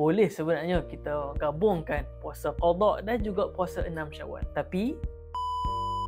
boleh sebenarnya kita gabungkan puasa qada dan juga puasa 6 Syawal. Tapi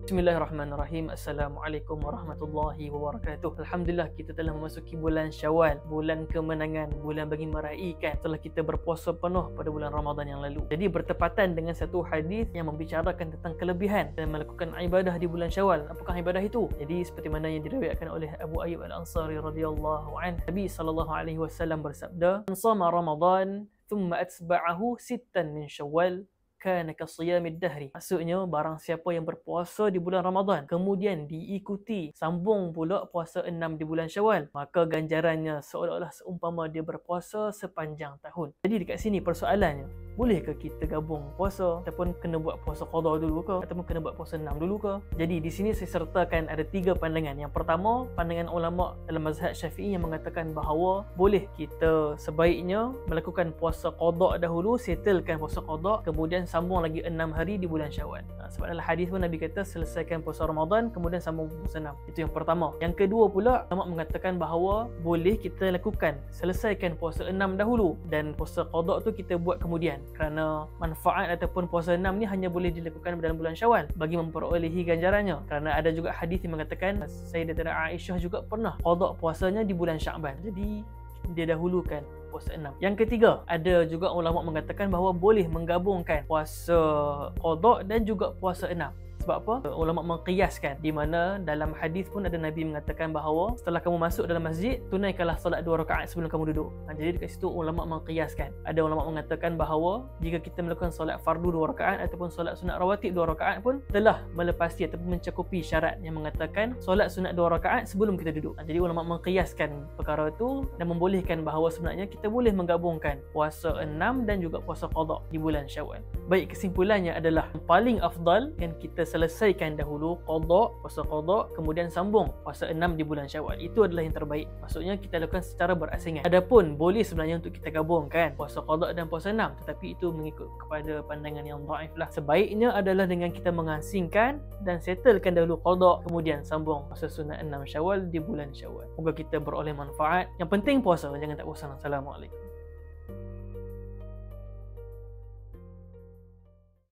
Bismillahirrahmanirrahim. Assalamualaikum warahmatullahi wabarakatuh. Alhamdulillah, kita telah memasuki bulan Syawal, bulan kemenangan, bulan bagi meraihkan setelah kita berpuasa penuh pada bulan Ramadan yang lalu. Jadi bertepatan dengan satu hadis yang membicarakan tentang kelebihan dan melakukan ibadah di bulan Syawal. Apakah ibadah itu? Jadi seperti mana yang diriwayatkan oleh Abu Ayyub Al-Ansari radhiyallahu anhu, Nabi sallallahu alaihi wasallam bersabda, "Man shama Ramadan thumma atba'ahu sittan min Syawal kana kasiyamid dahri." Maksudnya, barang siapa yang berpuasa di bulan Ramadan kemudian diikuti sambung pula puasa 6 di bulan Syawal, maka ganjarannya seolah-olah seumpama dia berpuasa sepanjang tahun. Jadi dekat sini persoalannya, bolehkah kita gabung puasa ataupun kena buat puasa qada dulu ke ataupun kena buat puasa 6 dulu ke? Jadi di sini saya sertakan ada 3 pandangan. Yang pertama, pandangan ulama dalam mazhab Syafi'i yang mengatakan bahawa boleh kita sebaiknya melakukan puasa qada dahulu, settlekan puasa qada, kemudian sambung lagi 6 hari di bulan Syawal. Sebab dalam hadis pun Nabi kata selesaikan puasa Ramadan kemudian sambung puasa 6. Itu yang pertama. Yang kedua pula, ulama mengatakan bahawa boleh kita lakukan selesaikan puasa 6 dahulu dan puasa qada tu kita buat kemudian, kerana manfaat ataupun puasa 6 ni hanya boleh dilakukan dalam bulan Syawal bagi memperolehi ganjarannya. Kerana ada juga hadis yang mengatakan Sayyidatina Aisyah juga pernah qada puasanya di bulan Sya'ban. Jadi dia dahulukan puasa 6. Yang ketiga, ada juga ulama mengatakan bahawa boleh menggabungkan puasa qada dan juga puasa 6. Sebab apa? Ulama mengqiyaskan, di mana dalam hadis pun ada Nabi mengatakan bahawa setelah kamu masuk dalam masjid, tunaikanlah solat 2 rakaat sebelum kamu duduk. Jadi dekat situ ulama mengqiyaskan. Ada ulama mengatakan bahawa jika kita melakukan solat fardu 2 rakaat ataupun solat sunat rawatib 2 rakaat pun telah melepasi ataupun mencakupi syarat yang mengatakan solat sunat 2 rakaat sebelum kita duduk. Jadi ulama mengqiyaskan perkara itu dan membolehkan bahawa sebenarnya kita boleh menggabungkan puasa 6 dan juga puasa qada di bulan Syawal. Baik, kesimpulannya adalah paling afdal yang kita selesaikan dahulu qada, puasa qada, kemudian sambung puasa 6 di bulan Syawal. Itu adalah yang terbaik. Maksudnya kita lakukan secara berasingan. Adapun boleh sebenarnya untuk kita gabungkan puasa qada dan puasa 6, tetapi itu mengikut kepada pandangan yang dhaif lah. Sebaiknya adalah dengan kita mengasingkan dan settlekan dahulu qada, kemudian sambung puasa sunat 6 Syawal di bulan Syawal. Moga kita beroleh manfaat. Yang penting puasa, jangan tak puasa. Assalamualaikum.